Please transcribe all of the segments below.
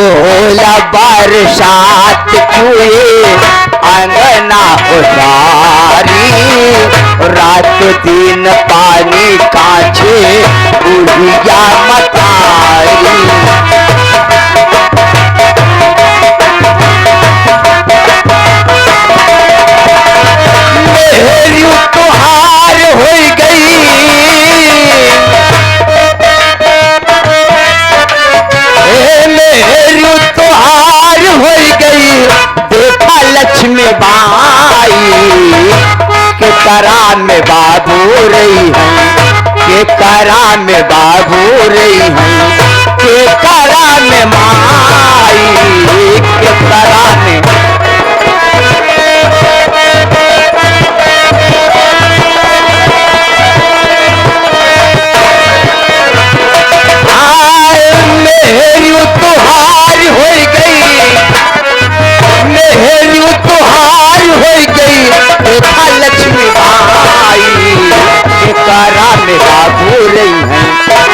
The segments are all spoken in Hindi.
होला बरसात हुए अंगना उसारी, रात दिन पानी काछे बुढ़िया मतारी। मेरी तुहार हो गई, मेरी तुहार हो गई, देखा लक्ष्मी बाई के करा में बाबू रही है, के करा में बाबू रही है, के करा में माई, के करा में मेरी तुहार हो गई, मेरी तुहार हो गई, देखा लक्ष्मी बाई के करा में बाबू रही है,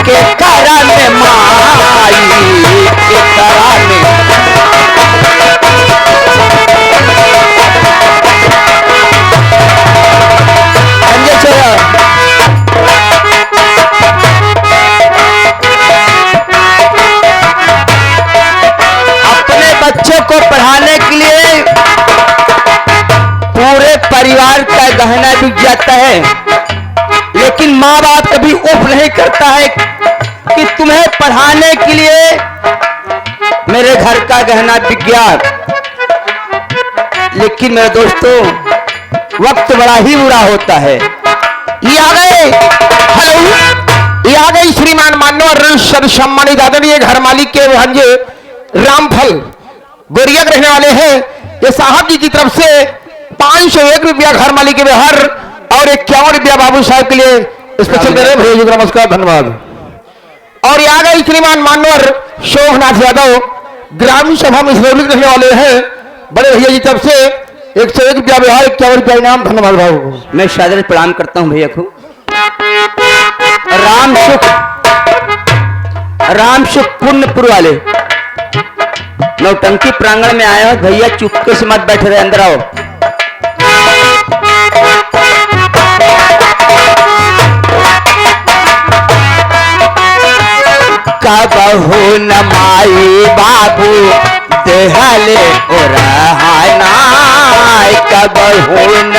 के करा में माई, के करा में बच्चों को पढ़ाने के लिए पूरे परिवार का गहना बिक जाता है, लेकिन माँ बाप कभी उफ नहीं करता है कि तुम्हें पढ़ाने के लिए मेरे घर का गहना बिक गया। लेकिन मेरे दोस्तों, वक्त बड़ा ही बुरा होता है। ये आ गए, हेलो, ये आ गई श्रीमान मान्यवर सम्मानित आदरणीय घर मालिक के भांजे रामफल गोरिया रहने वाले हैं। ये साहब जी की तरफ से 501 रुपया घर मालिक के व्यवहार और 51 रुपया बाबू साहब के लिए स्पेशल दे रहे भैया जी, नमस्कार, धन्यवाद। और ये आ गए श्रीमान मान्यवर शोभनाथ यादव ग्राम सभा में रहने वाले हैं, बड़े भैया जी तरफ से 101 रुपया व्यवहार, 51 रुपया इनाम, धन्यवाद भाव। मैं शादर प्रणाम करता हूँ भैया को। राम सुख पुण्यपुर वाले नौटंकी प्रांगण में आए हो भैया, चुपके से मत बैठे रहे, अंदर आओ। कब हो न माई बाबू देहले ओरहाना, कब हो न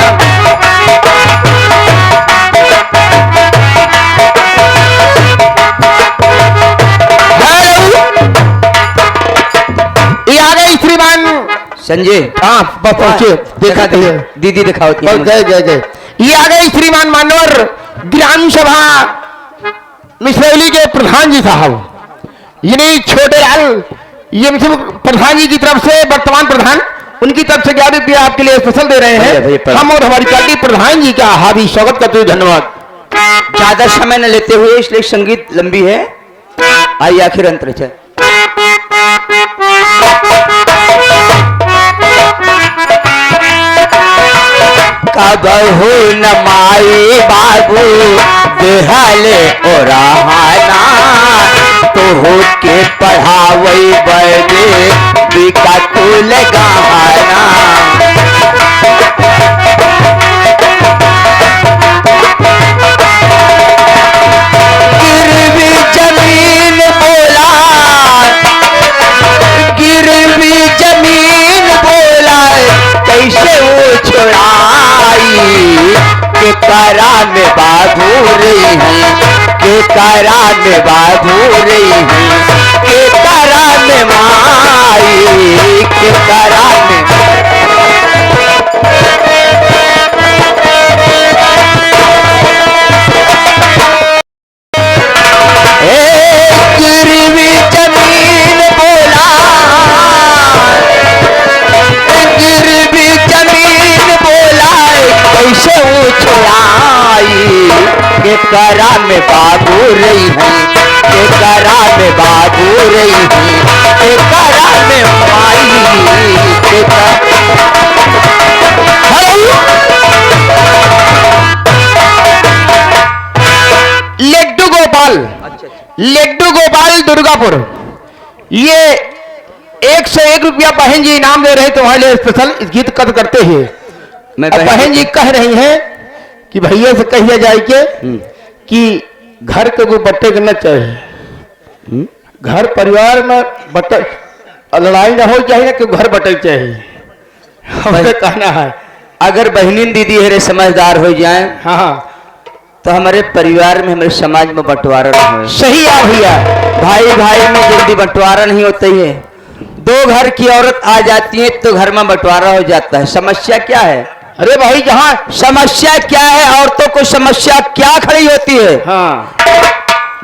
संजय, हाँ पहुंचे, देखा दीदी दिखाओ, जय जय जय। ये आ गए श्रीमान मान्यवर ग्राम सभा मिश्रौली के प्रधान जी साहब, यानी छोटे लाल, ये प्रधान जी की तरफ से वर्तमान प्रधान, उनकी तरफ से 11 रुपया आपके लिए स्पेशल दे रहे हैं। हम और हमारी पार्टी प्रधान जी का हार्दिक स्वागत करते हुए धन्यवाद। ज्यादा समय न लेते हुए, इसलिए संगीत लंबी है, आइए आखिर अंतर है। कब हो न माई बाबू देहले ओरहाना, तो हो के पढ़ावई बदे बिका कुल गहना। गिरवी जमीन बोला, गिरवी जमीन बोला, कैसे वो छोड़ाई, के करा में बाबू रही है, के करा में बाबू रही है, के करा में माई, के करा में गिरवी जमीन बोला, गिरवी जमीन बोला, कैसे वो छोड़ाई, के करा में बाबू रही है, के करा में बाबू रही है, के करा में माई, के लड्डू गोपाल, लड्डू गोपाल दुर्गापुर, ये 101 रुपया बहन जी इनाम दे रहे तुम्हारे लिए स्पेशल इस गीत कद करते हैं। मैं बहन जी कह रही हैं कि भैया से कहिए जाए के कि घर के को बट्टे करना चाहिए, घर परिवार में बट्टे लड़ाई ना हो चाहिए कि घर बटे चाहिए, हमें कहना है। अगर बहनीन दीदी हेरे समझदार हो जाए हाँ तो हमारे परिवार में, हमारे समाज में बंटवारा नहीं हो। सही है भैया, भाई भाई में जल्दी बंटवारा नहीं होता है। दो घर की औरत आ जाती है तो घर में बंटवारा हो जाता है। समस्या क्या है? अरे भाई जहाँ समस्या क्या है? औरतों को समस्या क्या खड़ी होती है? हाँ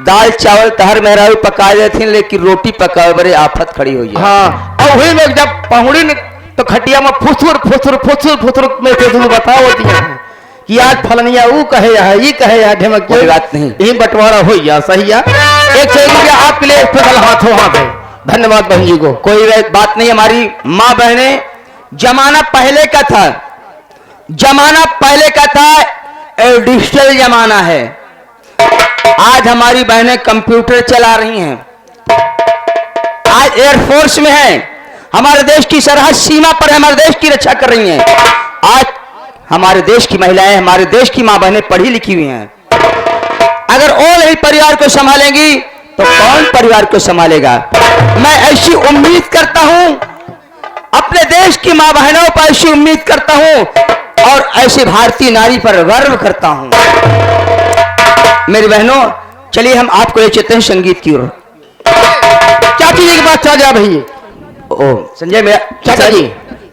दाल चावल तहर मेहरावी पका देती, लेकिन रोटी पकाए बड़े आफत खड़ी हो जाए। हाँ, और वही में जब पहुड़ी ने तो खटिया में फुसुर फुसुर फुसुर फुसुर में से तुम बताओ होती है कि आज फलनिया वो कहे है ये कहे है ढेमक कोई बात नहीं, यही बंटवारा हो गया। सही है, 101 रुपया आपके लिए स्पेशल हाथों हाथ है। धन्यवाद बहन जी को। कोई बात नहीं। हमारी माँ बहने, जमाना पहले का था, जमाना पहले का था, डिजिटल जमाना है। आज हमारी बहनें कंप्यूटर चला रही हैं, आज एयरफोर्स में है, हमारे देश की सरहद सीमा पर है, हमारे देश की रक्षा कर रही हैं। आज हमारे देश की महिलाएं, हमारे देश की मां बहनें पढ़ी लिखी हुई हैं। अगर वो नहीं परिवार को संभालेंगी तो कौन परिवार को संभालेगा? मैं ऐसी उम्मीद करता हूं, अपने देश की मां बहनों पर ऐसी उम्मीद करता हूं और ऐसी भारतीय नारी पर गर्व करता हूं। मेरी बहनों, चलिए हम आपको ले चलते हैं संगीत की ओर। चाची जी की बात चल जा भैया। ओ संजय मेरा चाचा जी,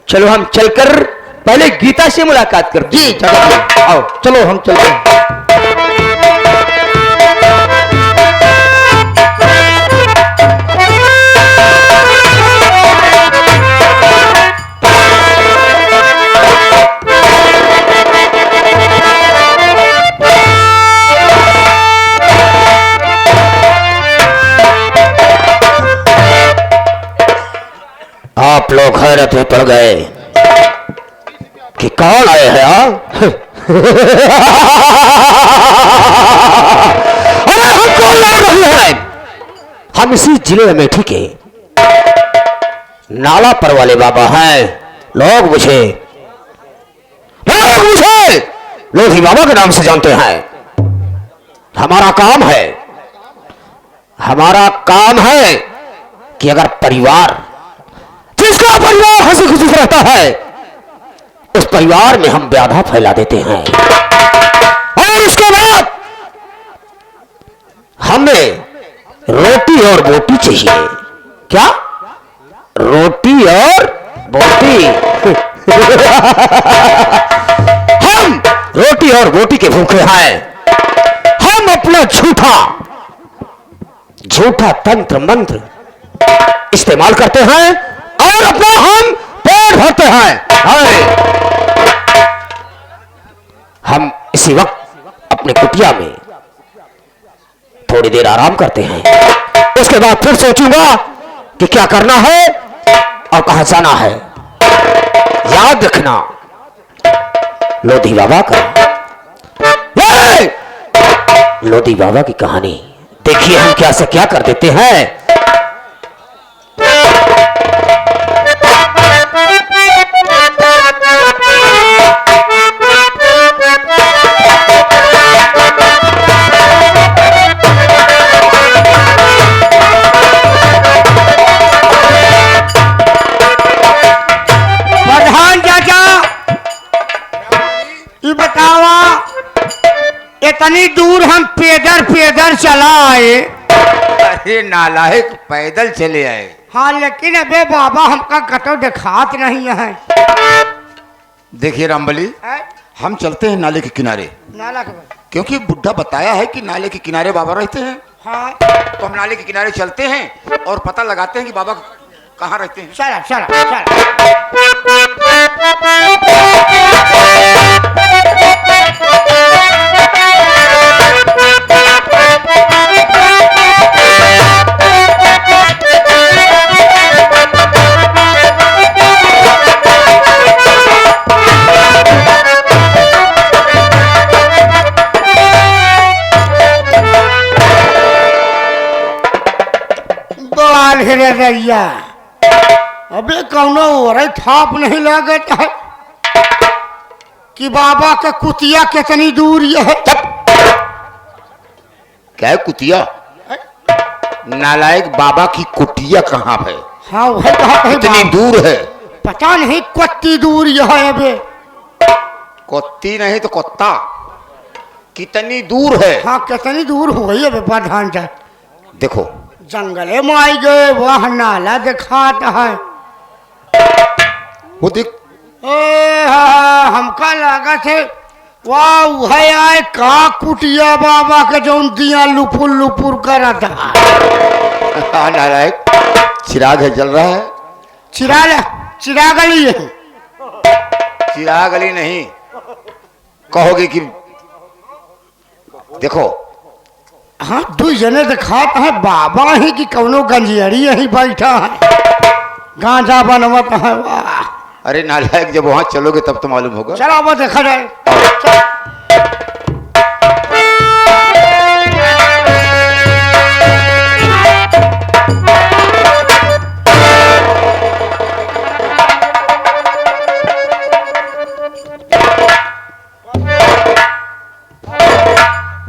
चलो हम चलकर पहले गीता से मुलाकात करते जी चाचा जी, आओ चलो हम चलते हैं। आप लोग हैरत में पड़ गए कि कौन आए हैं? अरे हम कौन लड़ रहे हैं? हम इसी जिले अमेठी के नाला पर वाले बाबा हैं। लोग मुझे लोधी बाबा के नाम से जानते हैं। हमारा काम है कि अगर परिवार, जिसका परिवार हंसी खुशी से रहता है, उस परिवार में हम व्याधा फैला देते हैं। और उसके बाद हमें रोटी और बोटी चाहिए। क्या? रोटी और बोटी। हम रोटी और बोटी के भूखे हैं। हम अपना झूठा तंत्र मंत्र इस्तेमाल करते हैं और अपना हम पेट भरते हैं। हम इसी वक्त अपने कुटिया में थोड़ी देर आराम करते हैं। उसके बाद फिर सोचूंगा कि क्या करना है और कहां जाना है। याद रखना, लोधी बाबा का, लोधी बाबा की कहानी देखिए हम क्या से क्या कर देते हैं। इतनी दूर हम पैदल चला आए। अरे नालायक, पैदल चले आए। हाँ, लेकिन अबे बाबा हमका कतो दिखात नहीं है। देखिए रामबली, हम चलते हैं नाले के किनारे, नाला के क्योंकि बुढ़ा बताया है कि नाले के किनारे बाबा रहते हैं। हाँ, तो हम नाले के किनारे चलते हैं और पता लगाते हैं कि बाबा कहाँ रहते हैं। चला चला चला। रैया अबे कौनो और थाप नहीं लागत है कि बाबा का कुतिया कितनी दूर ये है। क्या है कुतिया? नालायक, बाबा की कुटिया कहाँ है? हाँ वही कहा कहीं इतनी दूर है? पता नहीं कितनी दूर यह है। अबे कुत्ती नहीं तो कुत्ता, कितनी दूर है? हाँ कितनी दूर हो गई है प्रधान जी। देखो जंगले में आई गए, वह नाला दिखाता है। वो देख, हमका लागत है वाह है आए का कुटिया बाबा के जौन दिया लुपुर लुपुर करा था। हाँ नालायक, चिराग है, जल रहा है। चिराग अली है। चिराग अली नहीं कहोगे कि देखो। हाँ दो जने दिखाता है बाबा ही कि कौनो गंजियरी यही बैठा है, गांजा बनवत है। वाह अरे नालायक, जब वहां चलोगे तब तो मालूम होगा। चलो वो देखा जाए।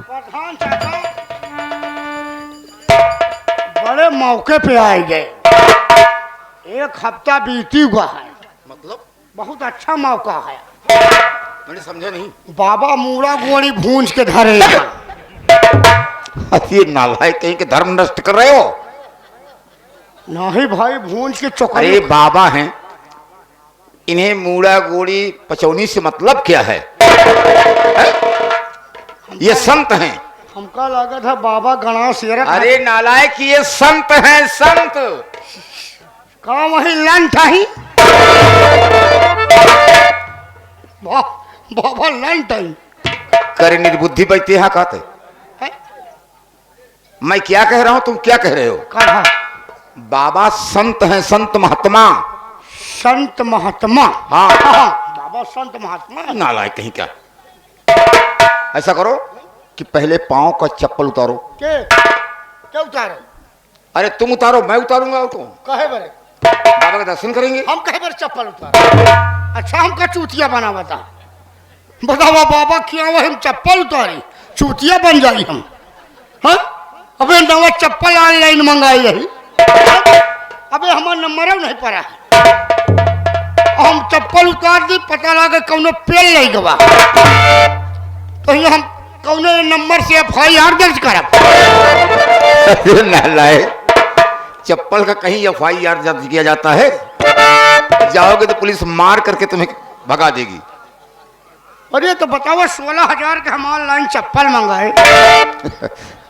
प्रधान चाचा बड़े मौके पे आए गए। एक हफ्ता बीती हुआ है, मतलब बहुत अच्छा मौका है। मैंने समझा नहीं। बाबा मूड़ा गोड़ी भूंज के धरे। ये नालायक कहीं के धर्म नष्ट कर रहे हो। नहीं भाई भूंज के चौकड़ी। अरे बाबा हैं, इन्हें मूड़ा गोड़ी पचौनी से मतलब क्या है? ये संत हैं। हमका लगा था बाबा गणा शेर। अरे नालायक, ये संत हैं, संत। का वही लन था ही बाबा लन था ही। करे निर्बुद्धि बैठे यहाँ कहते। है? मैं क्या कह रहा हूं, तुम क्या कह रहे हो? कहा बाबा संत हैं, संत महात्मा। संत महात्मा। हाँ बाबा संत महात्मा। नालायक कहीं क्या। ऐसा करो कि पहले पांव का चप्पल उतारो। क्या उतारो? अरे तुम उतारो, मैं उतारूंगा। तुम कहे बरे बाबा का दर्शन करेंगे। हम कहे बरे चप्पल उतारो। अच्छा हमका चूतिया बना बतावा बाबा क्या वो हम चप्पल उतारी चूतिया बन जाई हम। हाँ अबे नवा चप्पल ऑनलाइन मंगाई रही। अबे हमारा नंबर नहीं पड़ा है। हम चप्पल उतार दी, पता लगा कौनो पेल नहीं गवा तो ये हम कौनो नंबर से FIR दर्ज करब। नालायक, चप्पल का कहीं FIR दर्ज किया जाता है? जाओगे तो पुलिस मार करके तुम्हें भगा देगी। अरे तो बताओ 16,000 के हम ऑनलाइन चप्पल मंगाए।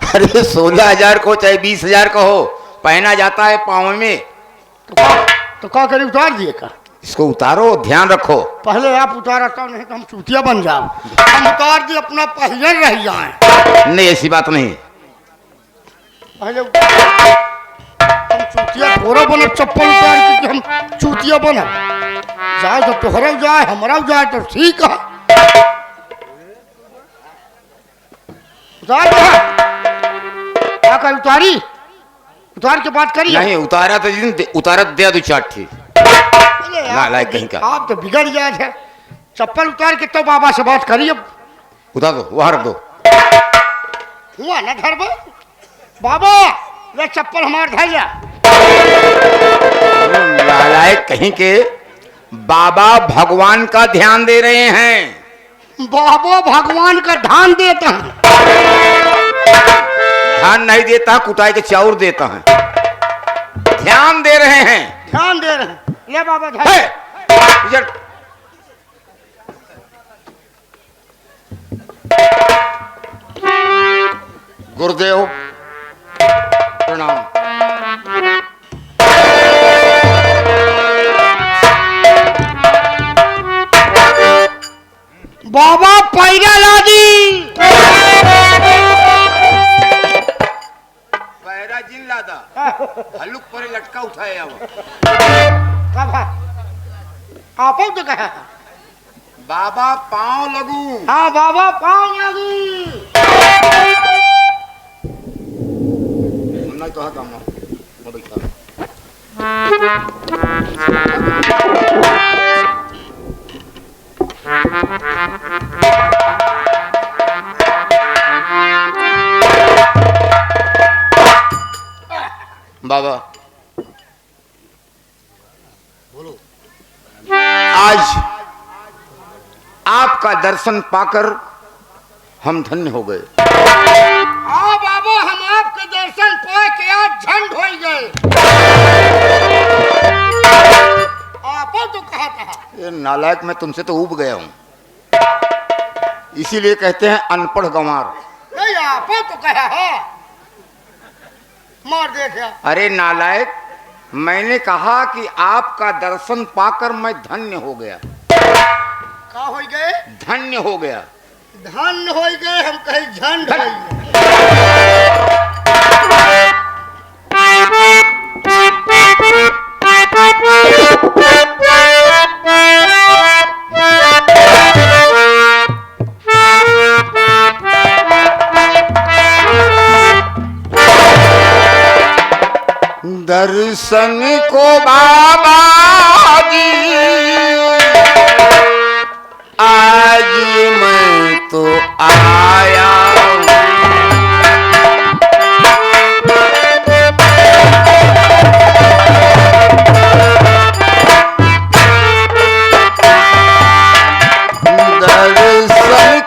अरे 16,000 को चाहे 20,000 का हो, पहना जाता है पाँव में। तो क्या करी उतार दिए का? इसको उतारो, ध्यान रखो। पहले आप उतारा तो नहीं तो हम चूतिया बन जाओ। हम उतार दिए अपना पहले रह जाए। नहीं ऐसी बात नहीं। पहले हम चूतिया थोड़ा बने चप्पल उतार के हम चूतिया बने जाए तो तोहरा जाए हमारा जाए तो ठीक है। उतार क्या कर उतारी? उतार के बात करिए। नहीं उतारा तो उतारा दे दो चाट थी। नालायक कहीं का। आप तो बिगड़ गया थे। चप्पल उतार के तो बाबा से बात करिए। उतार दो, वहां रख दो। हुआ ना घर में बाबा ये चप्पल हमारे धर जा। नालायक कहीं के, बाबा भगवान का ध्यान दे रहे हैं। बाबा भगवान का ध्यान देता है। ध्यान नहीं देता, कुटाई के चाउर देता है। ध्यान दे रहे हैं। ध्यान दे रहे हैं। ले बाबा धर। इधर। गुरुदेव प्रणाम। बाबा पैरा लादी। पैरा जिन लादा हल्लुक पर लटका उठाया बाबा आप तो कहा बाबा पांव लगू। हाँ बाबा पाँव लगी। नहीं तो काम बाबा आज आपका दर्शन पाकर हम धन्य हो गए। हाँ बाबा, हम आपके दर्शन पाए के आज झंड हो गए। आप तो कहा था ये नालायक, मैं तुमसे तो ऊब गया हूं, इसीलिए कहते हैं अनपढ़ गंवार। नहीं, आप तो कहा है मार देखा। अरे नालायक, मैंने कहा कि आपका दर्शन पाकर मैं धन्य हो गया। का हो गए? धन्य हो गया। धन्य हो गए, हम कहीं झंड हो गए। दर्शन को बाबा जी आज मैं तो आया दर्शन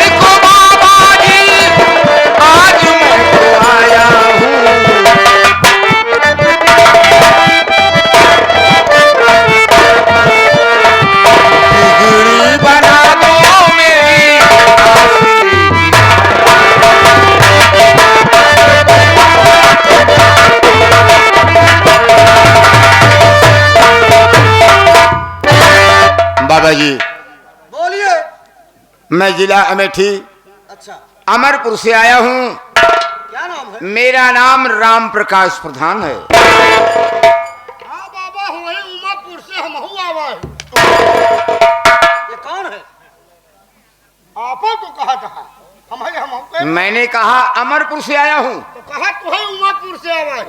को बाबा जी आज मैं तो आया। बाबा जी बोलिए। मैं जिला अमेठी अच्छा, अमरपुर से आया हूँ। क्या नाम है? मेरा नाम राम प्रकाश प्रधान है। हाँ बाबा, हुए उमापुर से हम आवा है। ये कौन है? आप तो कहा था हम मैंने कहा अमरपुर से आया हूँ। तो कहा तो है उमापुर से आवा है।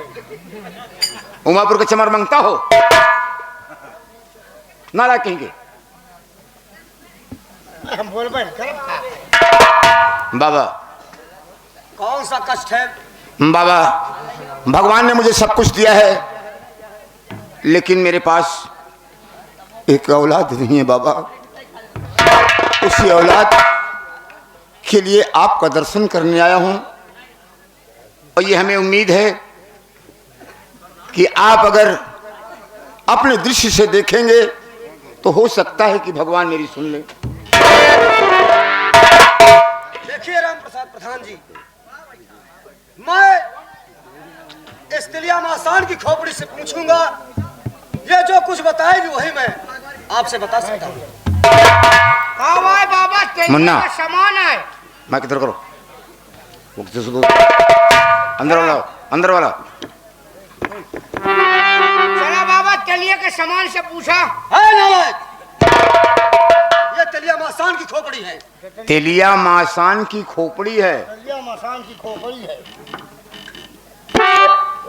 उमापुर का चमर मंगता हो नाला कहेंगे। हम बोल पाए बाबा कौन सा कष्ट है? बाबा, भगवान ने मुझे सब कुछ दिया है, लेकिन मेरे पास एक औलाद नहीं है बाबा। उसी औलाद के लिए आपका दर्शन करने आया हूं, और ये हमें उम्मीद है कि आप अगर अपने दृष्टि से देखेंगे तो हो सकता है कि भगवान मेरी सुन ले। देखिए राम प्रसाद प्रधान जी, मैं इस तिलिया मासान की खोपड़ी से पूछूंगा, ये जो कुछ बताएगी वही मैं आपसे बता सकता हूँ। बाबा मुन्ना, सामान है। मैं किधर करो अंदर वाला, अंदर वाला। चला बाबा, तेलिया के सामान से पूछा है ना? ये तेलिया मासान की खोपड़ी है। तेलिया मासान की खोपड़ी है। तेलिया मासान की खोपड़ी है।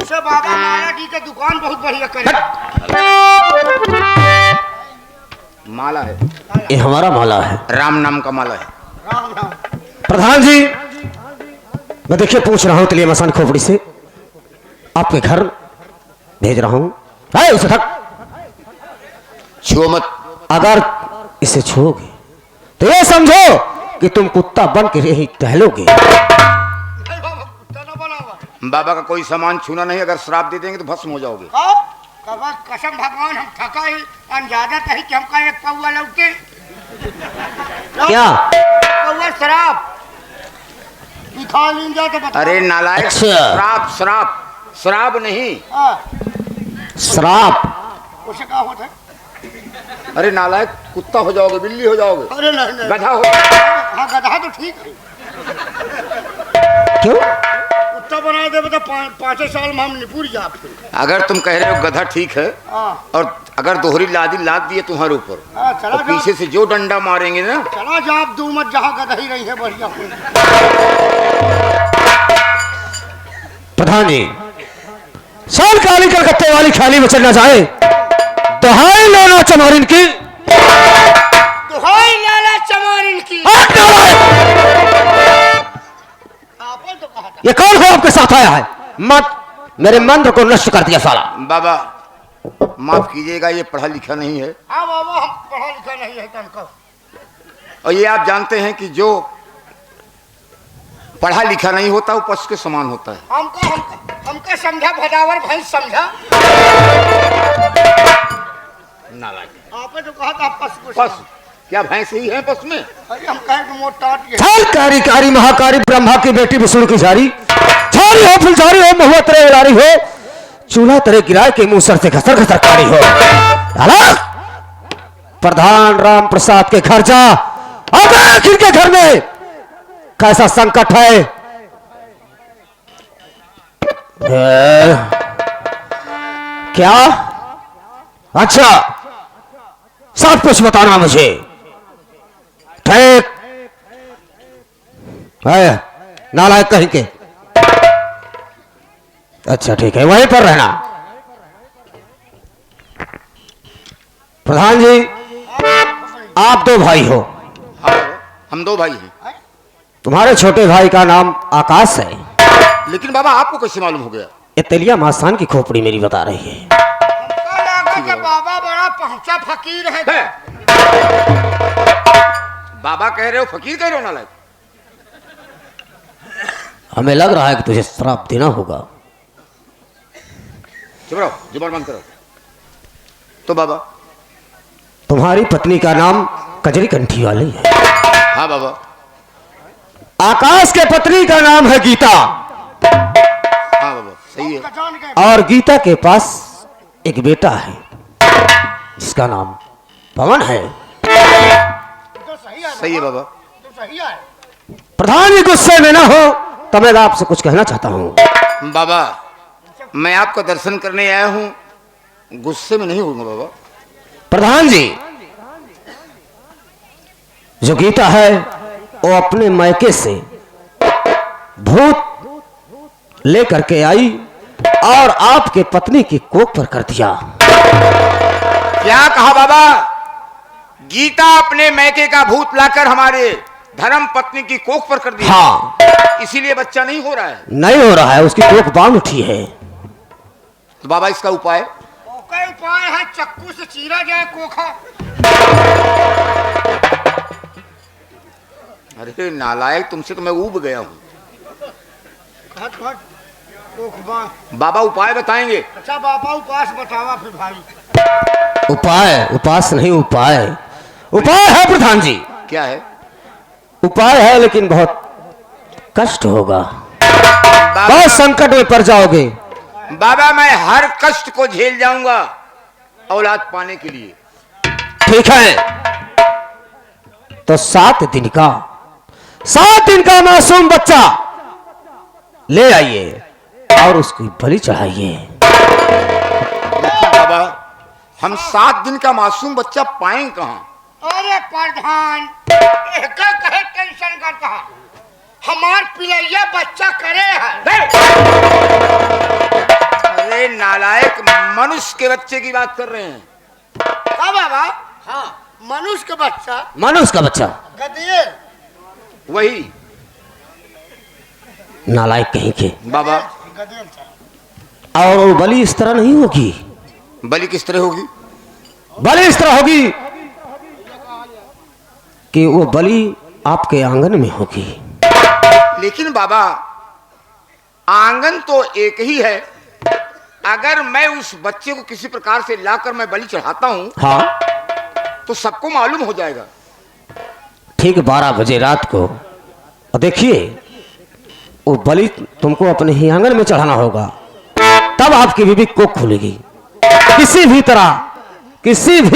उसे बाबा माला जी के दुकान बहुत बढ़िया करे। माला है, ये हमारा माला है। राम नाम का माला है। राम राम। प्रधान जी, मैं देखिए पूछ रहा हूँ तेलिया मसान खोपड़ी से, आपके घर भेज रहा हूं। है उसे थक, छुओ मत। अगर इसे छूओगे तो ये समझो कि तुम कुत्ता बन के यही टहलोगे। नहीं बाबा, कुत्ता ना बनावा। बाबा का कोई सामान छूना नहीं, अगर श्राप दे देंगे तो भस्म हो जाओगे। हाँ? कबा कसम भगवान हम थका ही अंजादत है कि हमका एक पौवा लौटे। क्या? पौवा शराब दिखा लीजिए तो बता। अरे नालायक, अच्छा। श्राप श्राप श्राप नहीं, हाँ, श्राप। उसे क्या होता है? अरे नालायक, कुत्ता हो जाओगे, बिल्ली हो जाओगे, अरे नहीं नहीं, गधा हो। हाँ गधा तो ठीक है। क्यों? कुत्ता बना दे तो 5 साल में हम निपुर जा फिर। अगर तुम कह रहे हो गधा ठीक है, हाँ और अगर दोहरी लादी लाद दिए तुम्हारे ऊपर हाँ, चला और पीछे से जो डंडा मारेंगे ना, चला जा आप दूर मत, जहाँ गधा ही रही है बढ़िया कोई। प्रधान जी, साल काली कलकत्ते वाली खाली में चलना चाहे दहाई लेना चमारिन की। दुहाई लाला चमारिन की। हट नालायक! आपने तो कहा था। ये कौन हो आपके साथ आया है? मत मेरे मंत्र को नष्ट कर दिया साला। बाबा माफ कीजिएगा, ये पढ़ा लिखा नहीं है, हाँ बाबा, हम पढ़ा लिखा नहीं है तनका। और ये आप जानते हैं कि जो पढ़ा लिखा नहीं होता वो पशु के समान होता है। हमका समझा भदावर भाई समझा। नालायक। आपने तो कहा था पशु को पशु क्या भैंस ही है पशु में? अरे हम कहे कि मोटा छल कारी कारी महाकारी ब्रह्मा की बेटी विष्णु की झारी, झारी हो फुलझारी हो, महुआ तेरे उलारी हो, चूल्हा तेरे गिराए के मुंह सर से घसर घसर कारी हो। अलग! प्रधान राम प्रसाद के घर जा, अब आखिर के घर में कैसा संकट है? क्या? अच्छा, सब कुछ बताना मुझे। ठीक है, नालायक कहीं के। अच्छा ठीक है, वहीं पर रहना। प्रधान जी, आप 2 भाई हो। हाँ हम 2 भाई हैं। तुम्हारे छोटे भाई का नाम आकाश है। लेकिन बाबा आपको कैसे मालूम हो गया? ये तेलिया मासान की खोपड़ी मेरी बता रही है। हमको लगा कि बाबा बड़ा पहुंचा फकीर है। बाबा कह रहे हो, फकीर कह रहे हो नालायक? हमें लग रहा है कि तुझे श्राप देना होगा। चुप रहो, जुबान बंद करो। तो बाबा? तुम्हारी पत्नी का नाम कजरी कंठी वाली है। हाँ बाबा। आकाश के पत्नी का नाम है गीता। हाँ बाबा, सही है। जान गए। और गीता के पास एक बेटा है जिसका नाम पवन है। तो सही है बाबा। तो सही है। प्रधान जी गुस्से में ना हो तो मैं आपसे कुछ कहना चाहता हूँ। बाबा मैं आपका दर्शन करने आया हूँ, गुस्से में नहीं होऊंगा बाबा। प्रधान जी, जो गीता है वो अपने मायके से भूत लेकर के आई और आपके पत्नी की कोख पर कर दिया। क्या कहा बाबा? गीता अपने मैके का भूत लाकर हमारे धर्म पत्नी की कोख पर कर दिया। हाँ, इसीलिए बच्चा नहीं हो रहा है। नहीं हो रहा है, उसकी कोख बांध उठी है। तो बाबा इसका उपाय? कोका उपाय है, चक्कू से चीरा जाए कोखा। अरे नालायक, तुमसे तो मैं ऊब गया हूँ। हट हट कोख बांध। बाबा उपाय बताएंगे? अच्छा बाबा उपास बतावा फिर भाई। उपाय? उपास नहीं, उपाय। उपाय है प्रधान जी। क्या है? उपाय है लेकिन बहुत कष्ट होगा, बाबा, बहुत संकट में पड़ जाओगे। बाबा मैं हर कष्ट को झेल जाऊंगा औलाद पाने के लिए। ठीक है, तो 7 दिन का मासूम बच्चा ले आइए और उसकी बलि चढ़ाइए। बाबा हम 7 दिन का मासूम बच्चा पाएंगे कहाँ? अरे प्रधान, कहे टेंशन करता है, हमार पिलैया बच्चा करे है। अरे नालायक, मनुष्य के बच्चे की बात कर रहे हैं। हाँ बाबा, हाँ मनुष्य का बच्चा। मनुष्य का बच्चा? गधे। वही नालायक कहीं के। बाबा। गधे। और वो बलि इस तरह नहीं होगी। बलि किस तरह होगी? बलि इस तरह होगी कि वो बलि आपके आंगन में होगी। लेकिन बाबा, आंगन तो एक ही है। अगर मैं उस बच्चे को किसी प्रकार से लाकर मैं बलि चढ़ाता हूं, हाँ, तो सबको मालूम हो जाएगा। ठीक 12 बजे रात को। और देखिए, वो बलि तुमको अपने ही आंगन में चढ़ाना होगा, तब आपकी बीवी कोख खुलेगी। किसी भी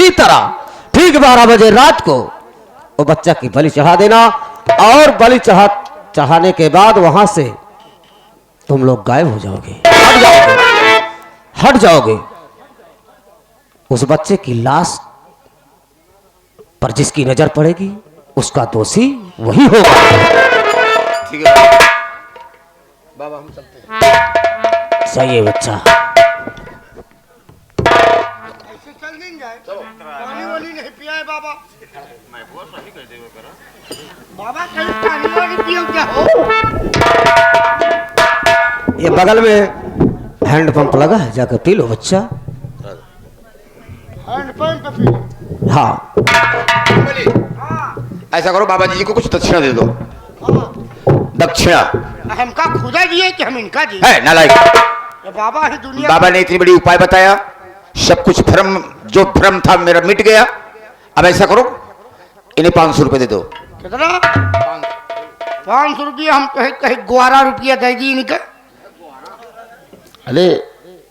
तरह ठीक 12 बजे रात को वो बच्चा की बलि चढ़ा देना। और बलि चढ़ाने के बाद वहां से तुम लोग गायब हो जाओगे, हट जाओगे। उस बच्चे की लाश पर जिसकी नजर पड़ेगी उसका दोषी वही होगा। ठीक है बाबा, हम चलते हैं। सही है बच्चा। ऐसे चल नहीं जाए, पानी वाली नहीं पिया है बाबा। बाबा कहीं पानी वाली पियो क्या हो? ये बगल में हैंडपंप लगा है, जाकर पी लो बच्चा। हैंडपंप पी। हाँ, ऐसा करो, बाबा जी को कुछ दक्षिणा दे दो। दक्षिणा हमका खुदा दिए कि हम इनका दिए? है नालायक। तो बाबा ही दुनिया बाबा ने इतनी बड़ी उपाय बताया, सब कुछ भ्रम, जो भ्रम था मेरा मिट गया। अब ऐसा करो, इन्हें 500 रुपए दे दो। कितना? 500 रुपया। हम कहीं 12 रुपया दे दी इनका। अरे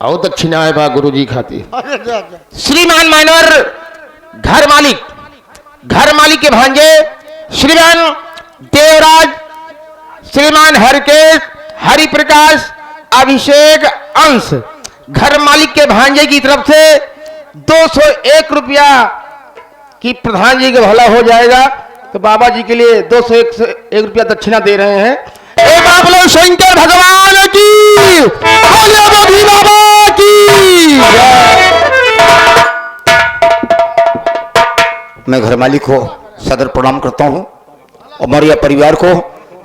आओ दक्षिणा है बा गुरु जी खातिर। अरे दे दे। श्रीमान मानवर घर मालिक के भांजे श्रीमान देवराज, श्रीमान हरकेश, हरिप्रकाश, अभिषेक, अंश, घर मालिक के भांजे की तरफ से 201 रुपया की प्रधान जी का भला हो जाएगा। तो बाबा जी के लिए 201 रुपया दक्षिणा दे रहे हैं। एक आप लोग शंकर भगवान की, बोलिए बोधी बाबा की जय। मैं घर मालिक को सदर प्रणाम करता हूँ, और मौर्य परिवार को,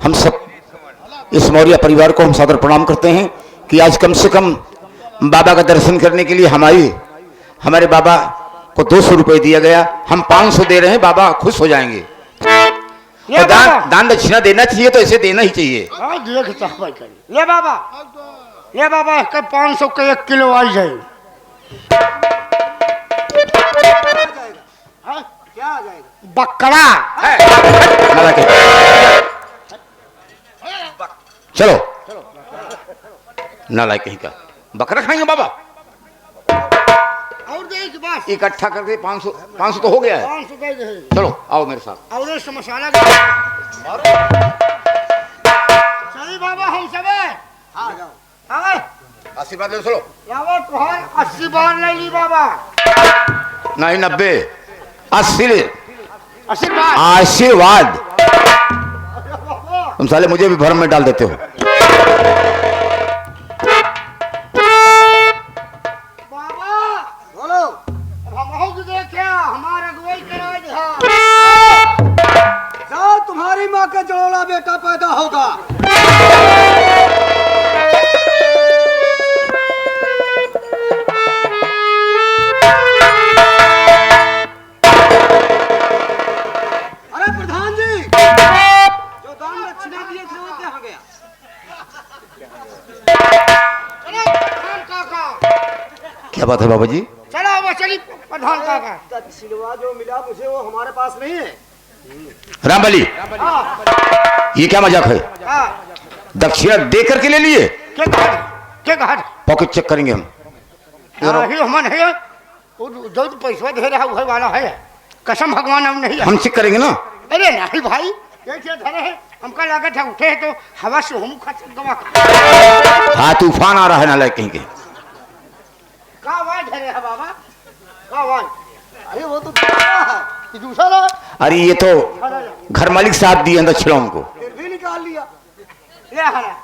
हम सब इस मौर्य परिवार को हम सदर प्रणाम करते हैं कि आज कम से कम बाबा का दर्शन करने के लिए हमारे बाबा को 200 रुपए दिया गया। हम 500 दे रहे हैं, बाबा खुश हो जाएंगे। और दान दक्षिणा देना चाहिए तो ऐसे देना ही चाहिए। ले बाबा, ले बाबा, इसका 500 का 1 किलो आ जाए। क्या आ जाएगा? बकरा। चलो नालायक कहीं का, बकरा खाएंगे बाबा? और दे के बस इकट्ठा करके 500 तो हो गया है। 500 दे दे। चलो आओ मेरे साथ। और इसमें मसाला चलिए बाबा, हम सब आ जाओ। हाँ आशीर्वाद ले, चलो। बाबा तुहार 80 बार ले ली बाबा। नहीं 90, 80 आशीर्वाद। आशीर्वाद। तुम साले मुझे भी भ्रम में डाल देते हो। बाबा बोलो, अब हम हो गए क्या? हमारा अगुवाई करा दिया। जाओ, तुम्हारी माँ का जोड़ा बेटा पैदा होगा। अरे प्रधान जी, जो दान दक्षिणा दिए थे वो कहाँ गया? चलो प्रधान काका। क्या बात है बाबा जी? चलो वो चली प्रधान काका। दक्षिणवा जो मिला मुझे वो हमारे पास नहीं है। रामबली, ये क्या मजाक है? हाँ, दक्षिणा दे करके ले लिए? क्या कहा? पॉकेट चेक करेंगे हम। हम नहीं है, वो जो पैसा दे रहा है वाला है, कसम भगवान हम नहीं है। हम चेक करेंगे ना। अरे नहीं भाई, कैसे धरे है? हमका लागत है उठे है तो हवा से हम गवा हाँ, तूफान आ रहा है नालायक कहीं के। का आवाज धरे है बाबा? का आवाज? अरे वो तो दूसरा है। अरे ये तो घर मालिक साहब दिए दक्षिणा उनको। फिर भी निकाल लिया। ले हरा,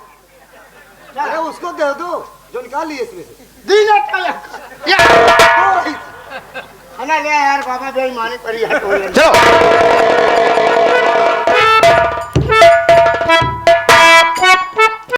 अरे उसको दे दो जो निकाल लिए इसमें से। दी जाता है ले यार बाबा, बेईमानी करी है। चलो